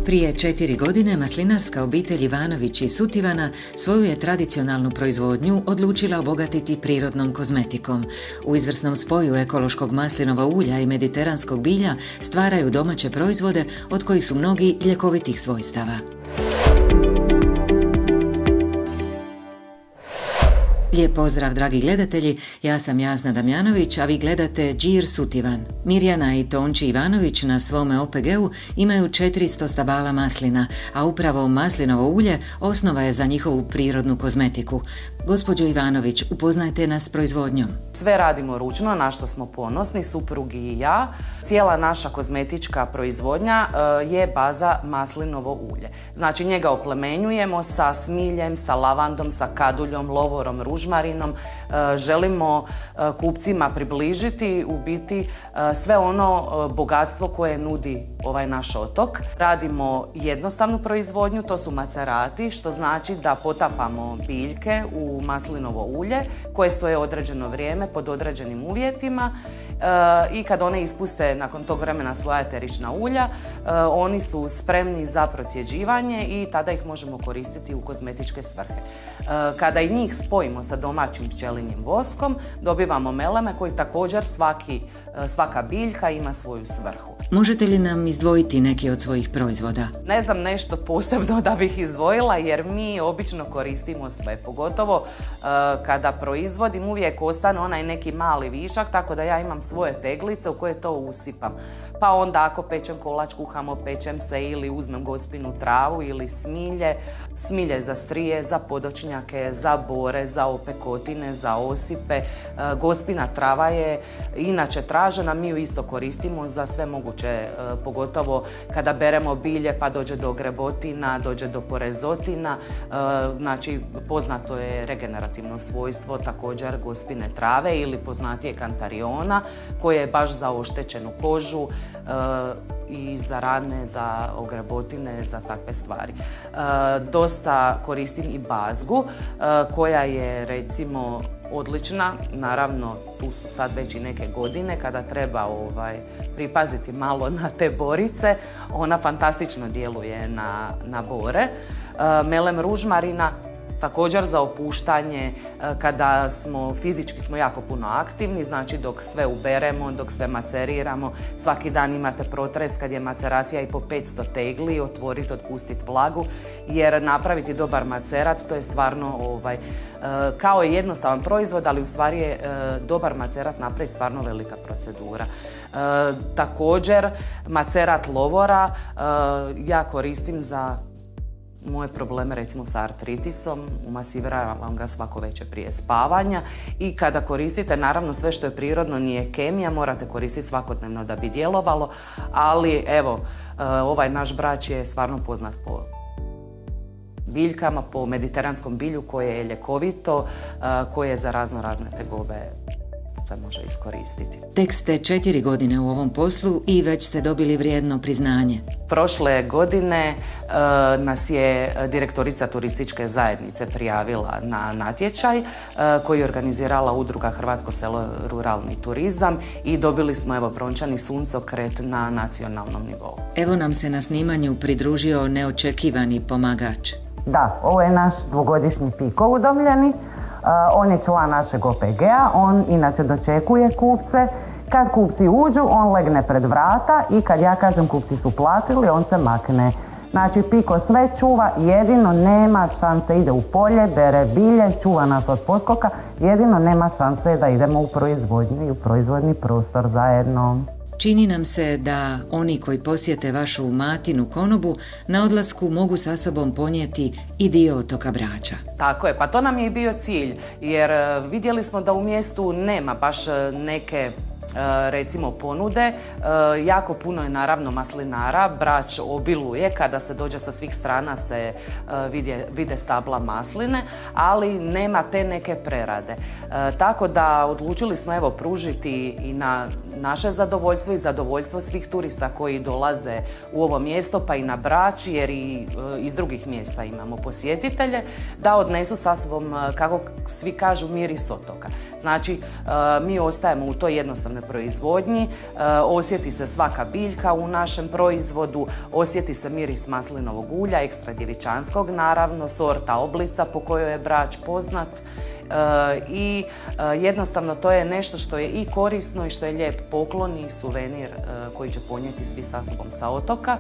Prije 4 godine maslinarska obitelj Ivanović iz Sutivana svoju je tradicionalnu proizvodnju odlučila obogatiti prirodnom kozmetikom. U izvrsnom spoju ekološkog maslinova ulja i mediteranskog bilja stvaraju domaće proizvode od kojih su mnogi ljekovitih svojstava. Lijep pozdrav, dragi gledatelji, ja sam Jasna Damjanović, a vi gledate Đir Sutivan. Mirjana i Tonči Ivanović na svome OPG-u imaju 400 stabala maslina, a upravo maslinovo ulje osnova je za njihovu prirodnu kozmetiku. Gospođo Ivanović, upoznajte nas s proizvodnjom. Sve radimo ručno, na što smo ponosni, suprug i ja. Cijela naša kozmetička proizvodnja je baza maslinovo ulje. Znači njega oplemenjujemo sa smiljem, sa lavandom, sa kaduljom, lovorom, ružmarinom. Želimo kupcima približiti u biti sve ono bogatstvo koje nudi ovaj naš otok. Radimo jednostavnu proizvodnju, to su macerati, što znači da potapamo biljke u maslinovo ulje koje stoje određeno vrijeme pod određenim uvjetima i kad one ispuste nakon tog vremena svoja eterična ulja, oni su spremni za procjeđivanje i tada ih možemo koristiti u kozmetičke svrhe. Kada i njih spojimo sa domaćim pčelinjim voskom, dobivamo meleme koji također svaka biljka ima svoju svrhu. Možete li nam izdvojiti neki od svojih proizvoda? Ne znam nešto posebno da bih izdvojila jer mi obično koristimo sve, pogotovo kada proizvodim uvijek ostane onaj neki mali višak, tako da ja imam svoje teglice u koje to usipam. Pa onda ako pečem kolač, kuhamo, pečem se ili uzmem gospinu travu ili smilje za strije, za podočnjake, za bore, za opekotine, za osipe. Gospina trava je inače tražena, mi ju isto koristimo za sve moguće, pogotovo kada beremo bilje pa dođe do grebotina, dođe do porezotina. Znači poznato je regenerativno svojstvo također gospine trave ili poznatije kantariona koje je baš za oštećenu kožu i za rane, za ogrebotine, za takve stvari. Dosta koristim i bazgu koja je recimo odlična, naravno tu su sad već i neke godine kada treba pripaziti malo na te borice, ona fantastično djeluje na bore. Melem ružmarina također za opuštanje, kada fizički smo jako puno aktivni, znači dok sve uberemo, dok sve maceriramo, svaki dan imate protres kad je maceracija i po 500 tegli, otvoriti, otpustiti vlagu, jer napraviti dobar macerat to je stvarno kao je jednostavan proizvod, ali u stvari je dobar macerat napraviti stvarno velika procedura. Također macerat lovora ja koristim za moje probleme recimo sa artritisom, umasiviravam ga svako večer prije spavanja i kada koristite, naravno sve što je prirodno nije kemija, morate koristiti svakodnevno da bi djelovalo, ali evo, ovaj naš brać je stvarno poznat po biljkama, po mediteranskom bilju koje je ljekovito, koje je za razne tegobe se može iskoristiti. Tek ste 4 godine u ovom poslu i već ste dobili vrijedno priznanje. Prošle godine nas je direktorica turističke zajednice prijavila na natječaj koji je organizirala udruga Hrvatsko selo ruralni turizam i dobili smo brončani suncokret na nacionalnom nivou. Evo nam se na snimanju pridružio neočekivani pomagač. Da, ovo je naš dvogodišnji Piko udomljeni. On je član našeg OPG-a, on inače dočekuje kupce. Kad kupci uđu, on legne pred vrata i kad ja kažem kupci su platili, on se makne. Znači Piko sve čuva, jedino nema šanse, ide u polje, bere bilje, čuva nas od poskoka, jedino nema šanse da idemo u proizvodnju i u proizvodni prostor zajedno. Čini nam se da oni koji posjete vašu matinu konobu na odlasku mogu sa sobom ponijeti i dio otoka Brača. Tako je, pa to nam je i bio cilj, jer vidjeli smo da u mjestu nema baš neke recimo ponude. Jako puno je naravno maslinara, Brač obiluje, kada se dođe sa svih strana se vide stabla masline, ali nema te neke prerade. Tako da odlučili smo pružiti i na naše zadovoljstvo i zadovoljstvo svih turista koji dolaze u ovo mjesto, pa i na Brač, jer i iz drugih mjesta imamo posjetitelje, da odnesu sa sobom, kako svi kažu, miris otoka. Znači, mi ostajemo u toj jednostavnoj proizvodnji, osjeti se svaka biljka u našem proizvodu, osjeti se miris maslinovog ulja, ekstra djevičanskog naravno, sorta oblica po kojoj je Brač poznat. I jednostavno to je nešto što je i korisno i što je lijep poklon i suvenir koji će ponijeti svi sa sobom sa otoka.